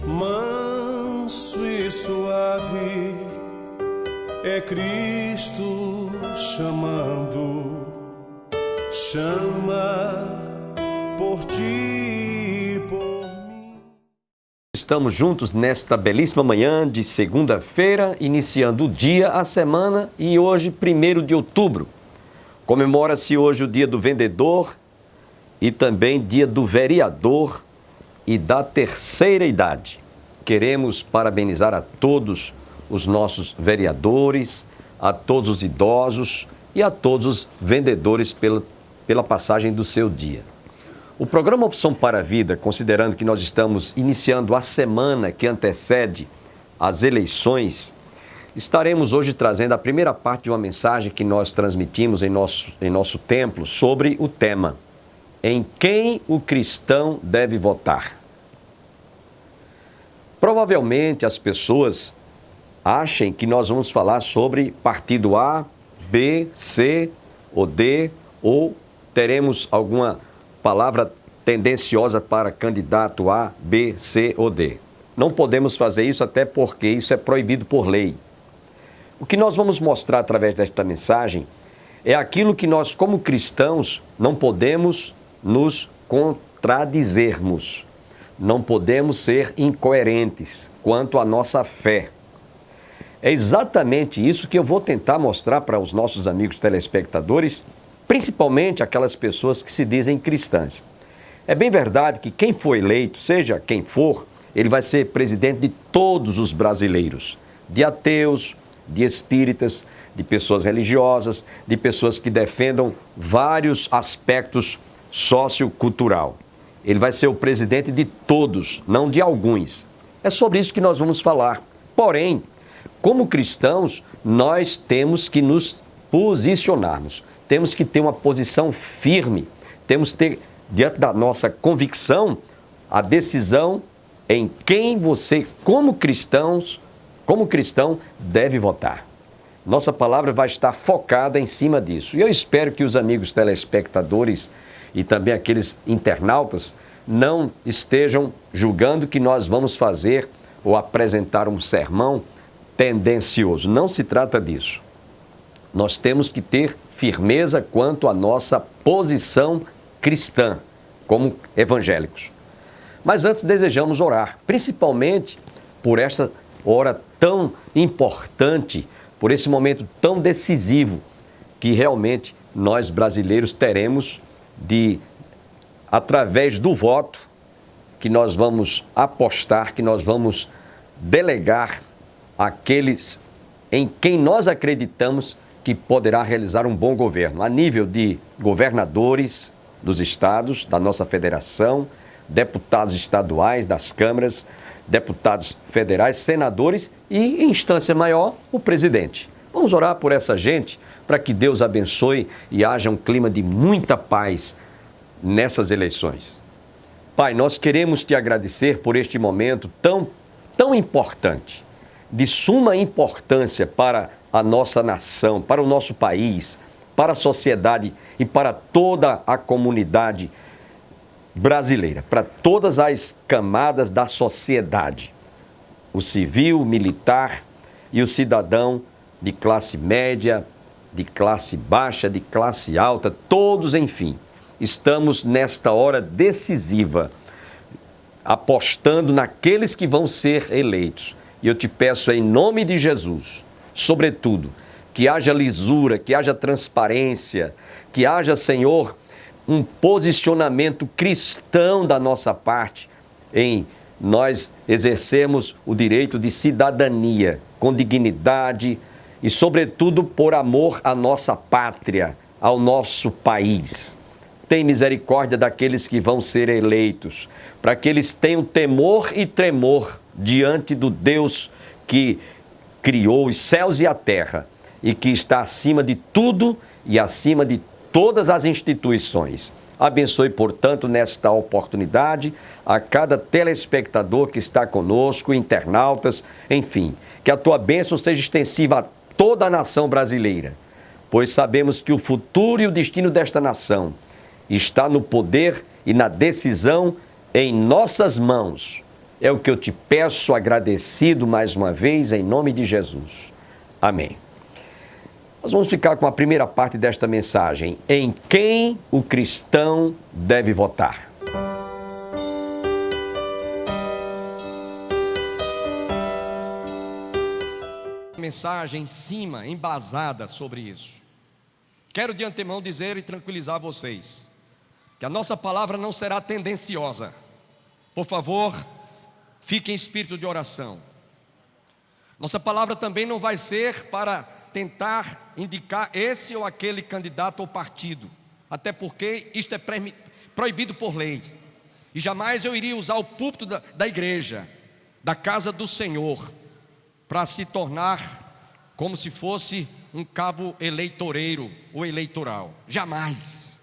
Manso e suave é Cristo chamando, chama por ti e por mim. Estamos juntos nesta belíssima manhã de segunda-feira, iniciando o dia, a semana, e hoje, 1º de outubro. Comemora-se hoje o dia do vendedor e também dia do vereador e da terceira idade. Queremos parabenizar a todos os nossos vereadores, a todos os idosos e a todos os vendedores pela passagem do seu dia. O programa Opção para a Vida, considerando que nós estamos iniciando a semana que antecede as eleições, estaremos hoje trazendo a primeira parte de uma mensagem que nós transmitimos em nosso templo sobre o tema: em quem o cristão deve votar? Provavelmente as pessoas achem que nós vamos falar sobre partido A, B, C ou D, ou teremos alguma palavra tendenciosa para candidato A, B, C ou D. Não podemos fazer isso, até porque isso é proibido por lei. O que nós vamos mostrar através desta mensagem é aquilo que nós, como cristãos, não podemos nos contradizermos. Não podemos ser incoerentes quanto à nossa fé. É exatamente isso que eu vou tentar mostrar para os nossos amigos telespectadores, principalmente aquelas pessoas que se dizem cristãs. É bem verdade que quem for eleito, seja quem for, ele vai ser presidente de todos os brasileiros, de ateus, de espíritas, de pessoas religiosas, de pessoas que defendam vários aspectos sociocultural. Ele vai ser o presidente de todos, não de alguns. É sobre isso que nós vamos falar. Porém, como cristãos, nós temos que nos posicionarmos. Temos que ter uma posição firme. Temos que ter, diante da nossa convicção, a decisão em quem você, como cristão, deve votar. Nossa palavra vai estar focada em cima disso. E eu espero que os amigos telespectadores e também aqueles internautas não estejam julgando que nós vamos fazer ou apresentar um sermão tendencioso. Não se trata disso. Nós temos que ter firmeza quanto à nossa posição cristã, como evangélicos. Mas antes desejamos orar, principalmente por essa hora tão importante, por esse momento tão decisivo que realmente nós brasileiros teremos através do voto, que nós vamos apostar, que nós vamos delegar aqueles em quem nós acreditamos que poderá realizar um bom governo, a nível de governadores dos estados, da nossa federação, deputados estaduais, das câmaras, deputados federais, senadores e, em instância maior, o presidente. Vamos orar por essa gente, para que Deus abençoe e haja um clima de muita paz nessas eleições. Pai, nós queremos te agradecer por este momento tão importante, de suma importância para a nossa nação, para o nosso país, para a sociedade e para toda a comunidade brasileira, para todas as camadas da sociedade, o civil, o militar e o cidadão de classe média, de classe baixa, de classe alta, todos, enfim, estamos nesta hora decisiva, apostando naqueles que vão ser eleitos. E eu te peço em nome de Jesus, sobretudo, que haja lisura, que haja transparência, que haja, Senhor, um posicionamento cristão da nossa parte em nós exercermos o direito de cidadania com dignidade e, sobretudo, por amor à nossa pátria, ao nosso país. Tem misericórdia daqueles que vão ser eleitos, para que eles tenham temor e tremor diante do Deus que criou os céus e a terra e que está acima de tudo e acima de todas as instituições. Abençoe, portanto, nesta oportunidade, a cada telespectador que está conosco, internautas, enfim, que a tua bênção seja extensiva a toda a nação brasileira, pois sabemos que o futuro e o destino desta nação está no poder e na decisão em nossas mãos. É o que eu te peço, agradecido mais uma vez, em nome de Jesus. Amém. Nós vamos ficar com a primeira parte desta mensagem. Em quem o cristão deve votar? Mensagem em cima, embasada sobre isso. Quero de antemão dizer e tranquilizar vocês que a nossa palavra não será tendenciosa. Por favor, fique em espírito de oração. Nossa palavra também não vai ser para tentar indicar esse ou aquele candidato ou partido, até porque isto é proibido por lei. E jamais eu iria usar o púlpito da igreja, da casa do Senhor, para se tornar como se fosse um cabo eleitoreiro ou eleitoral. Jamais.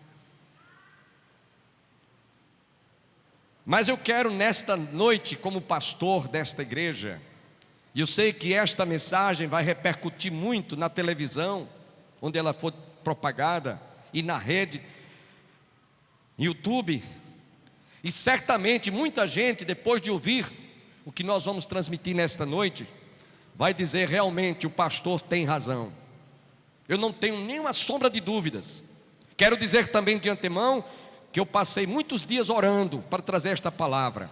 Mas eu quero nesta noite, como pastor desta igreja, e eu sei que esta mensagem vai repercutir muito na televisão, onde ela for propagada, e na rede, YouTube, e certamente muita gente, depois de ouvir o que nós vamos transmitir nesta noite, vai dizer: realmente o pastor tem razão. Eu não tenho nenhuma sombra de dúvidas. Quero dizer também de antemão que eu passei muitos dias orando para trazer esta palavra,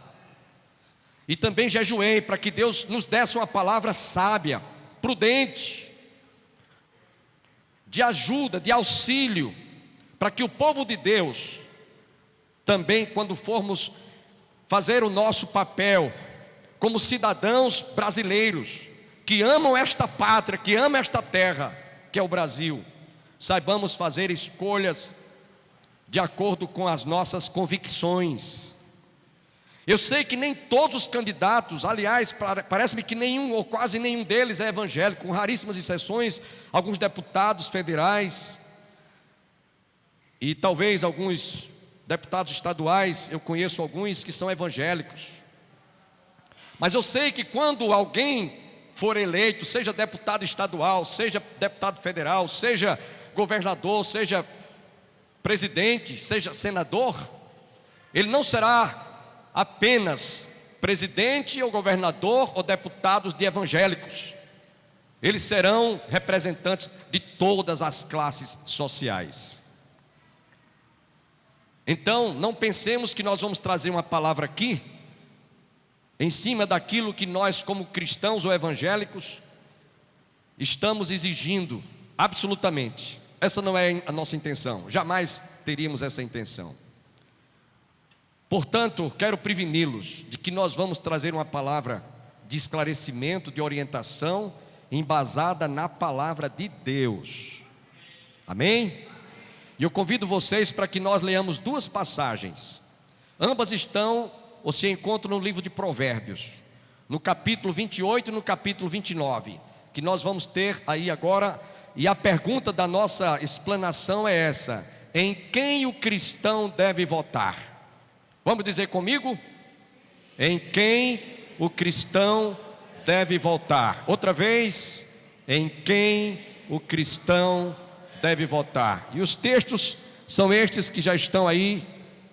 e também jejuei para que Deus nos desse uma palavra sábia, prudente, de ajuda, de auxílio, para que o povo de Deus também, quando formos fazer o nosso papel como cidadãos brasileiros que amam esta pátria, que amam esta terra, que é o Brasil, saibamos fazer escolhas de acordo com as nossas convicções. Eu sei que nem todos os candidatos, aliás, parece-me que nenhum ou quase nenhum deles é evangélico, com raríssimas exceções, alguns deputados federais e talvez alguns deputados estaduais, eu conheço alguns que são evangélicos. Mas eu sei que quando alguém for eleito, seja deputado estadual, seja deputado federal, seja governador, seja presidente, seja senador, ele não será apenas presidente ou governador ou deputados de evangélicos. Eles serão representantes de todas as classes sociais. Então, não pensemos que nós vamos trazer uma palavra aqui em cima daquilo que nós, como cristãos ou evangélicos, estamos exigindo, absolutamente. Essa não é a nossa intenção, jamais teríamos essa intenção. Portanto, quero preveni-los de que nós vamos trazer uma palavra de esclarecimento, de orientação, embasada na palavra de Deus. Amém? E eu convido vocês para que nós leamos duas passagens. Ambas estão ou se encontram no livro de Provérbios, no capítulo 28 e no capítulo 29, que nós vamos ter aí agora. E a pergunta da nossa explanação é essa: em quem o cristão deve votar? Vamos dizer comigo? Em quem o cristão deve votar? Outra vez: em quem o cristão deve votar? E os textos são estes que já estão aí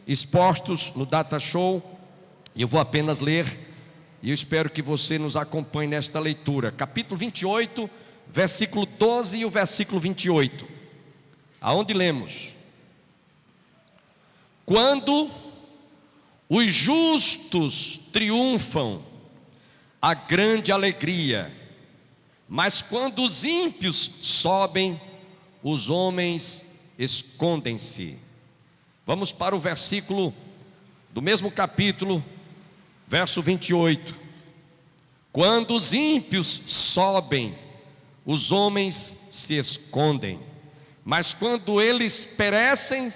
expostos no Data Show, e eu vou apenas ler, e eu espero que você nos acompanhe nesta leitura. Capítulo 28, versículo 12 e o versículo 28, aonde lemos: quando os justos triunfam, há grande alegria, mas quando os ímpios sobem, os homens escondem-se. Vamos para o versículo do mesmo capítulo, verso 28. Quando os ímpios sobem, os homens se escondem, mas quando eles perecem,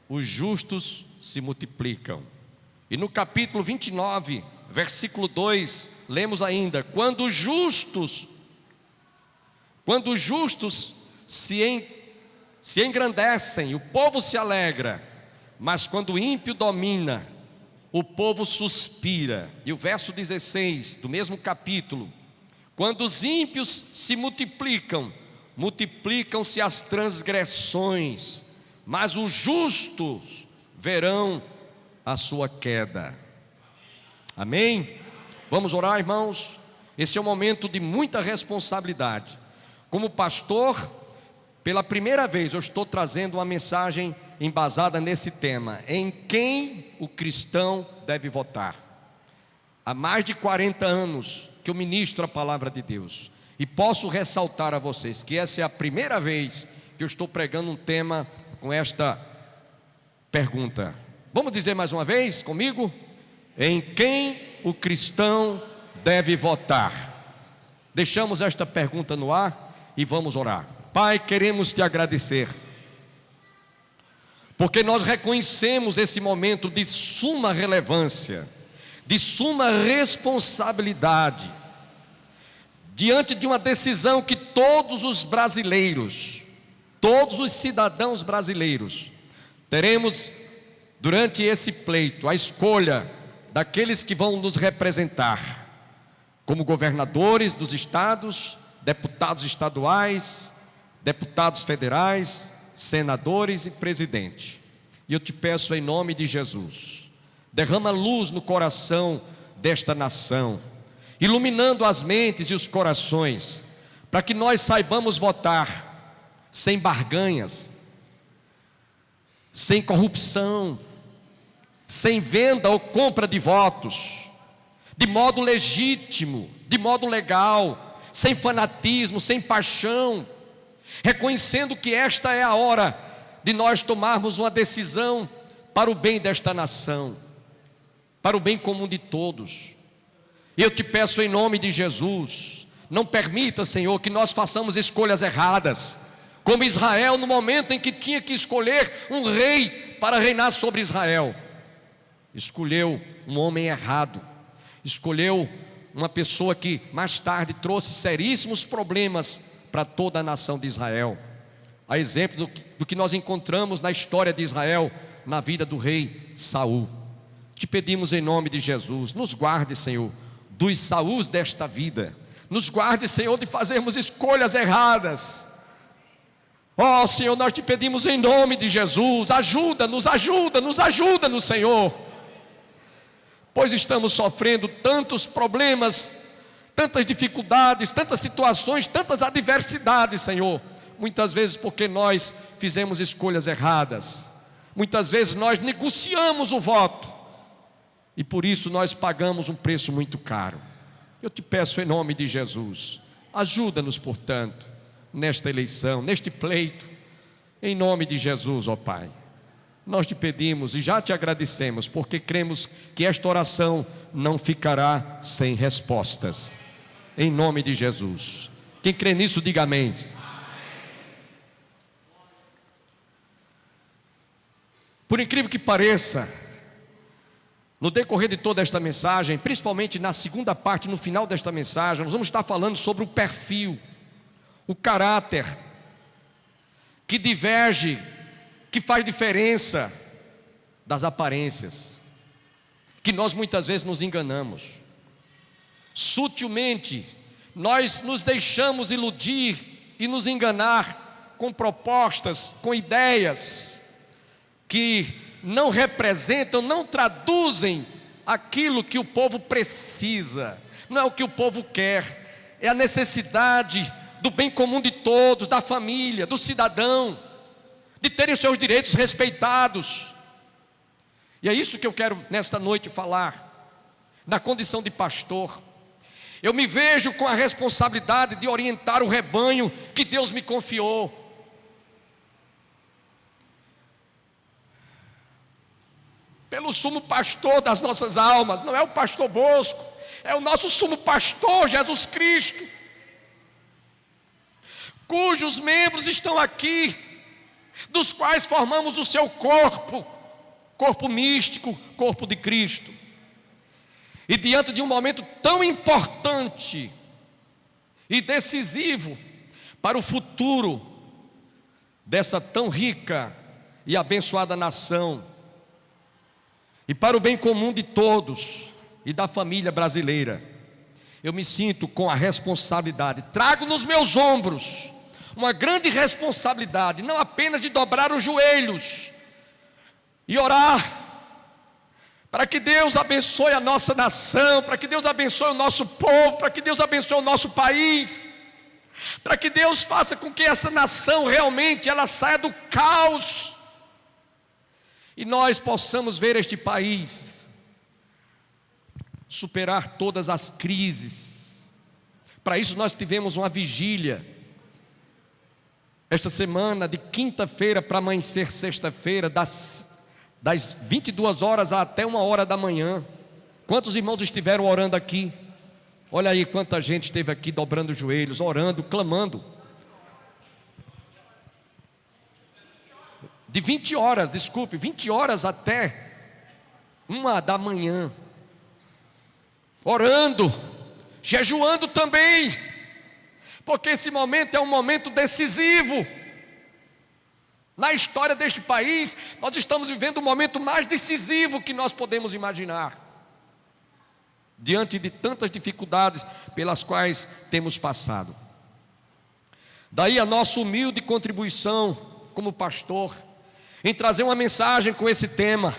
os justos se multiplicam. E no capítulo 29, versículo 2, lemos ainda: quando os justos se engrandecem, o povo se alegra, mas quando o ímpio domina, o povo suspira. E o verso 16 do mesmo capítulo: quando os ímpios se multiplicam, multiplicam-se as transgressões, mas os justos verão a sua queda. Amém? Vamos orar, irmãos? Esse é um momento de muita responsabilidade. Como pastor, pela primeira vez eu estou trazendo uma mensagem embasada nesse tema: em quem o cristão deve votar. Há mais de 40 anos que eu ministro a palavra de Deus, e posso ressaltar a vocês que essa é a primeira vez que eu estou pregando um tema com esta pergunta. Vamos dizer mais uma vez comigo? Em quem o cristão deve votar? Deixamos esta pergunta no ar e vamos orar. Pai, queremos te agradecer, porque nós reconhecemos esse momento de suma relevância, de suma responsabilidade, diante de uma decisão que todos os brasileiros, todos os cidadãos brasileiros, teremos durante esse pleito a escolha daqueles que vão nos representar, como governadores dos estados, deputados estaduais, deputados federais, senadores e presidente. E eu te peço em nome de Jesus, derrama luz no coração desta nação, iluminando as mentes e os corações, para que nós saibamos votar sem barganhas, sem corrupção, sem venda ou compra de votos, de modo legítimo, de modo legal, sem fanatismo, sem paixão, reconhecendo que esta é a hora de nós tomarmos uma decisão para o bem desta nação, para o bem comum de todos. E eu te peço em nome de Jesus, não permita, Senhor, que nós façamos escolhas erradas, como Israel no momento em que tinha que escolher um rei para reinar sobre Israel, escolheu um homem errado, escolheu uma pessoa que mais tarde trouxe seríssimos problemas para toda a nação de Israel, a exemplo do que nós encontramos na história de Israel, na vida do rei Saul. Te pedimos em nome de Jesus, nos guarde, Senhor, dos Saús desta vida, nos guarde, Senhor, de fazermos escolhas erradas. Ó Senhor, nós te pedimos em nome de Jesus, ajuda-nos, Senhor, pois estamos sofrendo tantos problemas, tantas dificuldades, tantas situações, tantas adversidades, Senhor, muitas vezes porque nós fizemos escolhas erradas, muitas vezes nós negociamos o voto, e por isso nós pagamos um preço muito caro. Eu te peço em nome de Jesus, ajuda-nos, portanto, nesta eleição, neste pleito, em nome de Jesus, ó Pai. Nós te pedimos e já te agradecemos, porque cremos que esta oração não ficará sem respostas, em nome de Jesus. Quem crê nisso, diga amém. Por incrível que pareça, no decorrer de toda esta mensagem, principalmente na segunda parte, no final desta mensagem, nós vamos estar falando sobre o perfil, o caráter, que diverge, que faz diferença das aparências, que nós muitas vezes nos enganamos. Sutilmente, nós nos deixamos iludir e nos enganar com propostas, com ideias que não representam, não traduzem aquilo que o povo precisa, não é o que o povo quer, é a necessidade do bem comum de todos, da família, do cidadão, de terem os seus direitos respeitados. E é isso que eu quero nesta noite falar, na condição de pastor. Eu me vejo com a responsabilidade de orientar o rebanho que Deus me confiou. Pelo sumo pastor das nossas almas, não é o pastor Bosco, é o nosso sumo pastor Jesus Cristo, cujos membros estão aqui, dos quais formamos o seu corpo, corpo místico, corpo de Cristo. E diante de um momento tão importante e decisivo para o futuro dessa tão rica e abençoada nação, e para o bem comum de todos e da família brasileira, eu me sinto com a responsabilidade, trago nos meus ombros uma grande responsabilidade, não apenas de dobrar os joelhos e orar para que Deus abençoe a nossa nação, para que Deus abençoe o nosso povo, para que Deus abençoe o nosso país, para que Deus faça com que essa nação realmente ela saia do caos e nós possamos ver este país superar todas as crises. Para isso nós tivemos uma vigília esta semana, de quinta-feira para amanhecer sexta-feira, das 22 horas até 1h da manhã. Quantos irmãos estiveram orando aqui? Olha aí quanta gente esteve aqui dobrando os joelhos, orando, clamando. De 20 horas até 1 da manhã. Orando, jejuando também, porque esse momento é um momento decisivo. Na história deste país, nós estamos vivendo o momento mais decisivo que nós podemos imaginar, diante de tantas dificuldades pelas quais temos passado. Daí a nossa humilde contribuição como pastor, em trazer uma mensagem com esse tema: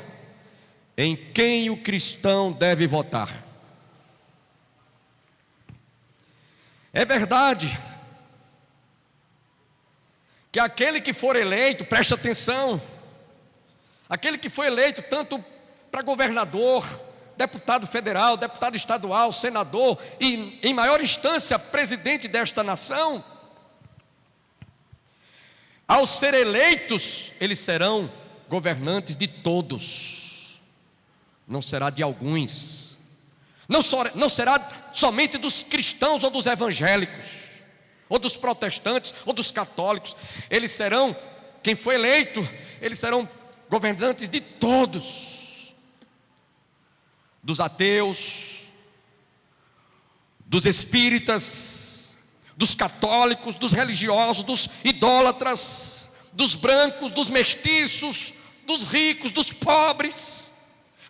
em quem o cristão deve votar. É verdade que aquele que for eleito, preste atenção, aquele que for eleito tanto para governador, deputado federal, deputado estadual, senador e, em maior instância, presidente desta nação, ao ser eleitos, eles serão governantes de todos, não será de alguns, não será somente dos cristãos ou dos evangélicos, ou dos protestantes, ou dos católicos. Eles serão, quem foi eleito, eles serão governantes de todos, dos ateus, dos espíritas, dos católicos, dos religiosos, dos idólatras, dos brancos, dos mestiços, dos ricos, dos pobres,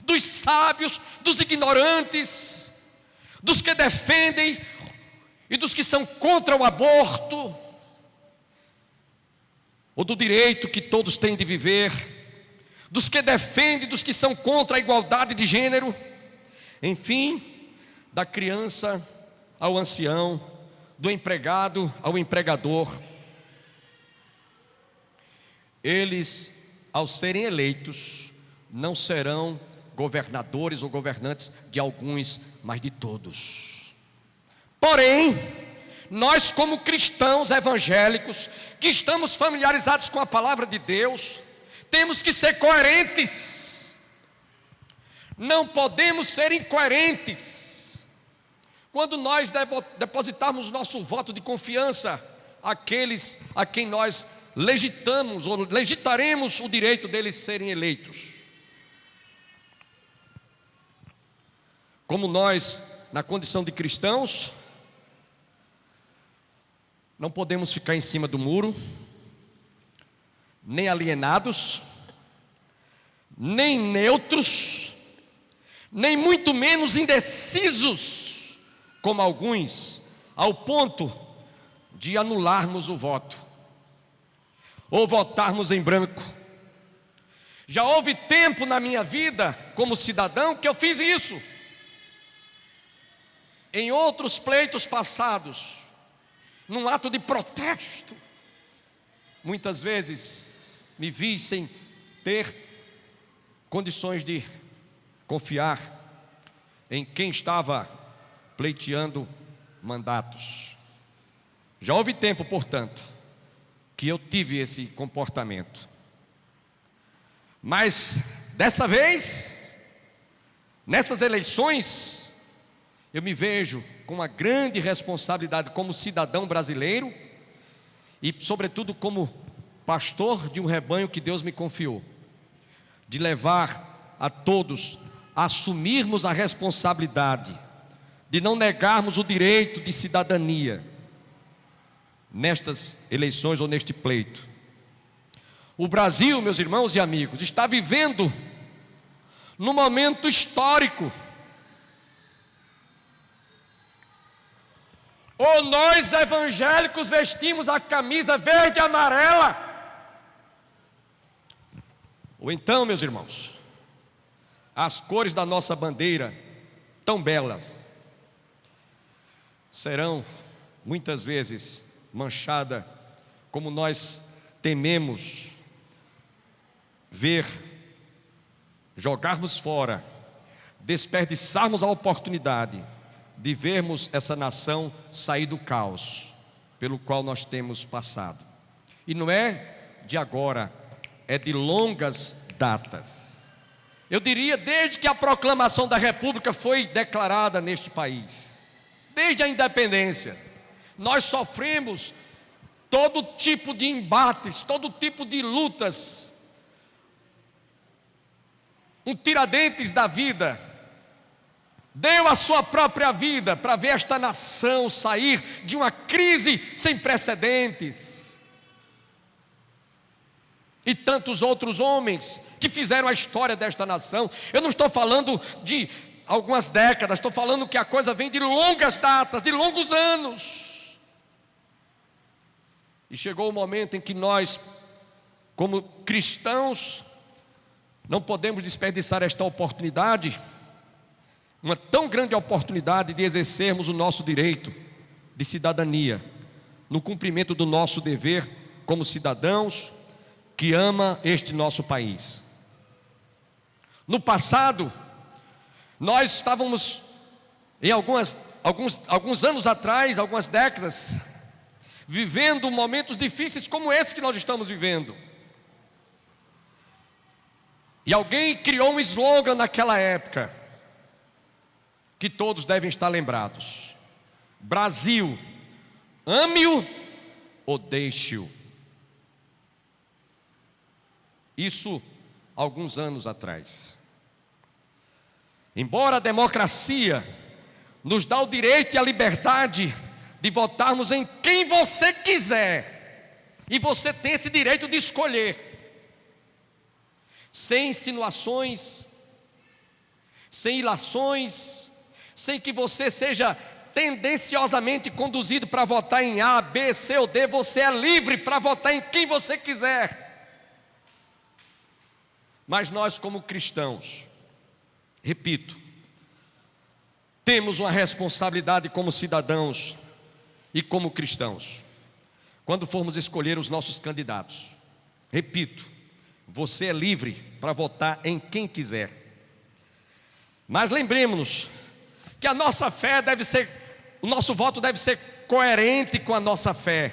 dos sábios, dos ignorantes, dos que defendem e dos que são contra o aborto, ou do direito que todos têm de viver, dos que defendem, dos que são contra a igualdade de gênero, enfim, da criança ao ancião, do empregado ao empregador. Eles, ao serem eleitos, não serão governadores ou governantes de alguns, mas de todos. Porém, nós como cristãos evangélicos, que estamos familiarizados com a palavra de Deus, temos que ser coerentes. Não podemos ser incoerentes. Quando nós depositarmos nosso voto de confiança àqueles a quem nós legitamos ou legitaremos o direito deles serem eleitos. Como nós, na condição de cristãos, não podemos ficar em cima do muro, nem alienados, nem neutros, nem muito menos indecisos, como alguns, ao ponto de anularmos o voto, ou votarmos em branco. Já houve tempo na minha vida, como cidadão, que eu fiz isso. Em outros pleitos passados, num ato de protesto, muitas vezes me vi sem ter condições de confiar em quem estava pleiteando mandatos. Já houve tempo, portanto, que eu tive esse comportamento. Mas dessa vez, nessas eleições, eu me vejo com uma grande responsabilidade como cidadão brasileiro e, sobretudo, como pastor de um rebanho que Deus me confiou, de levar a todos a assumirmos a responsabilidade de não negarmos o direito de cidadania nestas eleições ou neste pleito. O Brasil, meus irmãos e amigos, está vivendo no momento histórico. Ou nós evangélicos vestimos a camisa verde e amarela, ou então, meus irmãos, as cores da nossa bandeira, tão belas, serão muitas vezes manchadas, como nós tememos ver, jogarmos fora, desperdiçarmos a oportunidade de vermos essa nação sair do caos pelo qual nós temos passado. E não é de agora, é de longas datas. Eu diria desde que a proclamação da República foi declarada neste país, desde a independência, nós sofremos todo tipo de embates, todo tipo de lutas, um Tiradentes da vida deu a sua própria vida para ver esta nação sair de uma crise sem precedentes. E tantos outros homens que fizeram a história desta nação. Eu não estou falando de algumas décadas, estou falando que a coisa vem de longas datas, de longos anos. E chegou o momento em que nós, como cristãos, não podemos desperdiçar esta oportunidade, uma tão grande oportunidade de exercermos o nosso direito de cidadania, no cumprimento do nosso dever como cidadãos que ama este nosso país. No passado, nós estávamos em alguns anos atrás, algumas décadas, vivendo momentos difíceis como esse que nós estamos vivendo. E alguém criou um slogan naquela época, que todos devem estar lembrados: Brasil, ame-o ou deixe-o. Isso alguns anos atrás. Embora a democracia nos dá o direito e a liberdade de votarmos em quem você quiser, e você tem esse direito de escolher, sem insinuações, sem ilações, sem que você seja tendenciosamente conduzido para votar em A, B, C ou D. Você é livre para votar em quem você quiser. Mas nós, como cristãos, repito, temos uma responsabilidade como cidadãos e como cristãos, quando formos escolher os nossos candidatos. Repito, você é livre para votar em quem quiser. Mas lembremos-nos que a nossa fé deve ser, o nosso voto deve ser coerente com a nossa fé.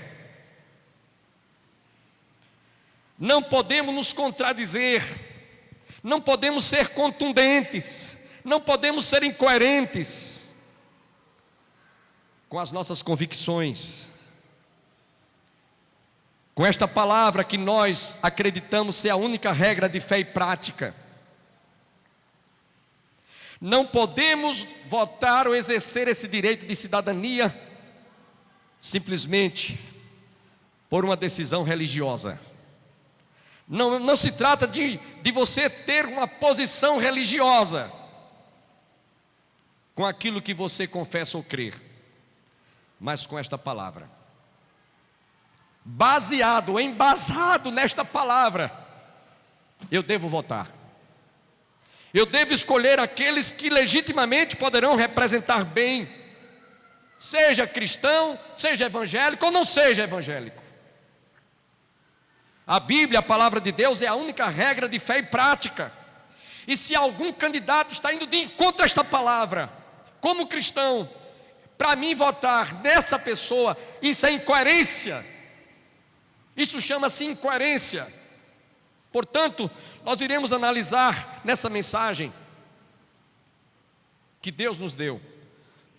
Não podemos nos contradizer, não podemos ser contundentes, não podemos ser incoerentes com as nossas convicções, com esta palavra que nós acreditamos ser a única regra de fé e prática. Não podemos votar ou exercer esse direito de cidadania simplesmente por uma decisão religiosa. Não se trata de você ter uma posição religiosa com aquilo que você confessa ou crer, mas com esta palavra, embasado nesta palavra, eu devo votar. Eu devo escolher aqueles que legitimamente poderão representar bem, seja cristão, seja evangélico ou não seja evangélico. A Bíblia, a palavra de Deus, é a única regra de fé e prática. E se algum candidato está indo de encontro a esta palavra, como cristão, para mim votar nessa pessoa, isso é incoerência. Isso chama-se incoerência. Portanto, nós iremos analisar nessa mensagem que Deus nos deu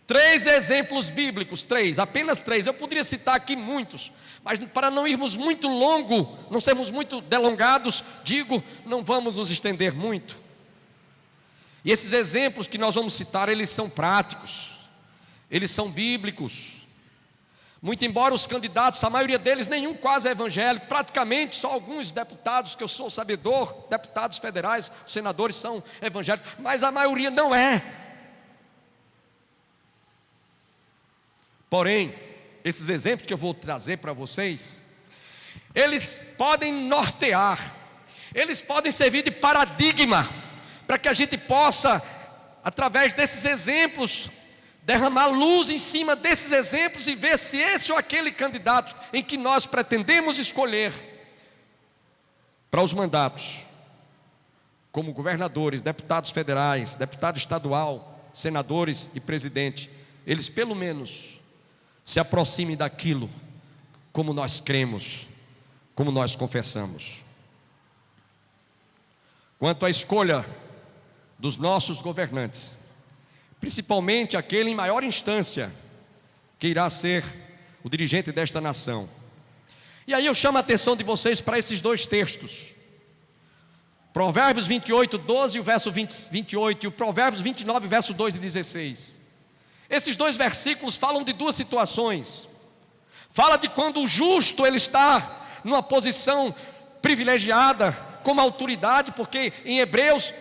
3 exemplos bíblicos, apenas 3. Eu poderia citar aqui muitos, mas para não irmos muito longo, não sermos muito delongados, não vamos nos estender muito. E esses exemplos que nós vamos citar, eles são práticos, eles são bíblicos. Muito embora os candidatos, a maioria deles, nenhum quase é evangélico, praticamente só alguns deputados, que eu sou sabedor, deputados federais, senadores são evangélicos, mas a maioria não é. Porém, esses exemplos que eu vou trazer para vocês, eles podem nortear, eles podem servir de paradigma, para que a gente possa, através desses exemplos, derramar luz em cima desses exemplos e ver se esse ou aquele candidato em que nós pretendemos escolher para os mandatos, como governadores, deputados federais, deputado estadual, senadores e presidente, eles pelo menos se aproximem daquilo como nós cremos, como nós confessamos. Quanto à escolha dos nossos governantes, principalmente aquele em maior instância, que irá ser o dirigente desta nação. E aí eu chamo a atenção de vocês para esses dois textos. Provérbios 28, 12, o verso 28, e o Provérbios 29, verso 2 e 16. Esses dois versículos falam de duas situações. Fala de quando o justo ele está numa posição privilegiada, como autoridade, porque em Hebreus,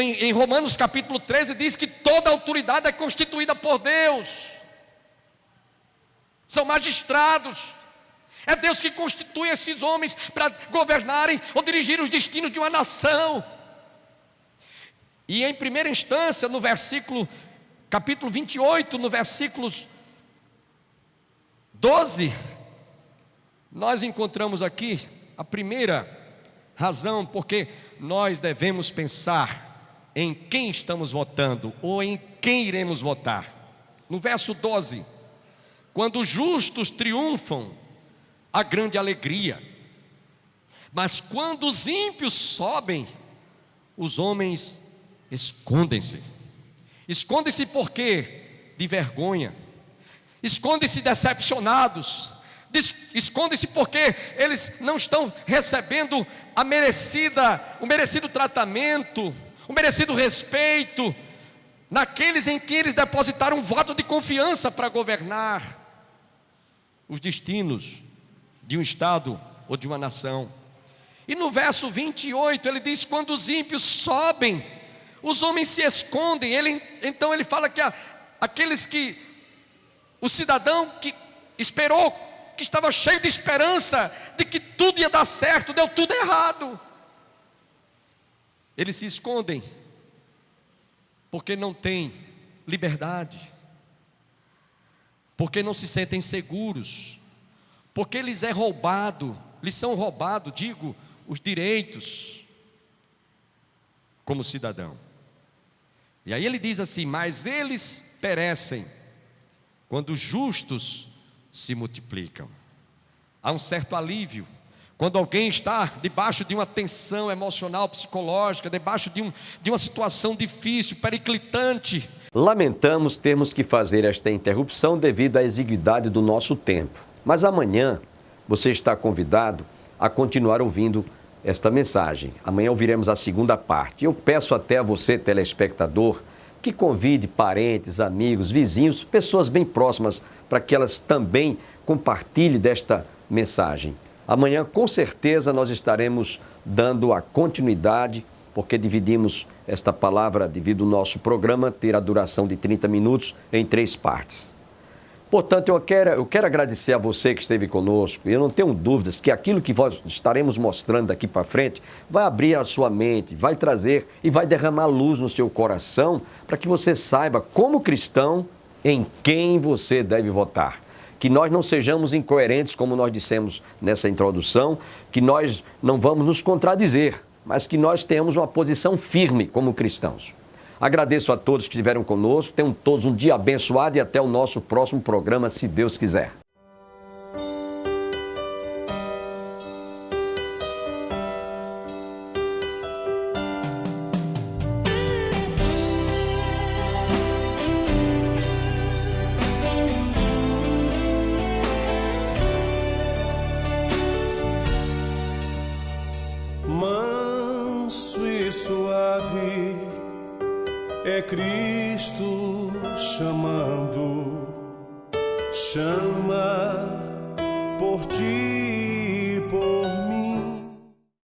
em Romanos capítulo 13, diz que toda autoridade é constituída por Deus. São magistrados. É Deus que constitui esses homens para governarem ou dirigir os destinos de uma nação. E em primeira instância, no capítulo 28, no versículos 12, nós encontramos aqui a primeira razão porque nós devemos pensar em quem estamos votando ou em quem iremos votar. No verso 12, quando os justos triunfam, há grande alegria, mas quando os ímpios sobem, os homens escondem-se. Escondem-se por quê? De vergonha. Escondem-se decepcionados. Escondem-se porque eles não estão recebendo o merecido tratamento, o merecido respeito, naqueles em que eles depositaram um voto de confiança para governar os destinos de um estado ou de uma nação. E no verso 28 ele diz: quando os ímpios sobem, os homens se escondem. Então ele fala que o cidadão que esperou, que estava cheio de esperança de que tudo ia dar certo, deu tudo errado. Eles se escondem porque não têm liberdade, porque não se sentem seguros, porque lhes são roubados, os direitos como cidadão. E aí ele diz assim: mas eles perecem quando os justos se multiplicam. Há um certo alívio quando alguém está debaixo de uma tensão emocional, psicológica, debaixo de uma situação difícil, periclitante. Lamentamos termos que fazer esta interrupção devido à exiguidade do nosso tempo. Mas amanhã você está convidado a continuar ouvindo esta mensagem. Amanhã ouviremos a segunda parte. Eu peço até a você, telespectador, que convide parentes, amigos, vizinhos, pessoas bem próximas, para que elas também compartilhem desta mensagem. Amanhã, com certeza, nós estaremos dando a continuidade, porque dividimos esta palavra, devido ao nosso programa ter a duração de 30 minutos em 3 partes. Portanto, eu quero agradecer a você que esteve conosco. Eu não tenho dúvidas que aquilo que nós estaremos mostrando daqui para frente vai abrir a sua mente, vai trazer e vai derramar luz no seu coração para que você saiba, como cristão, em quem você deve votar. Que nós não sejamos incoerentes, como nós dissemos nessa introdução, que nós não vamos nos contradizer, mas que nós tenhamos uma posição firme como cristãos. Agradeço a todos que estiveram conosco, tenham todos um dia abençoado e até o nosso próximo programa, se Deus quiser. Manso e suave é Cristo chamando. chama por ti.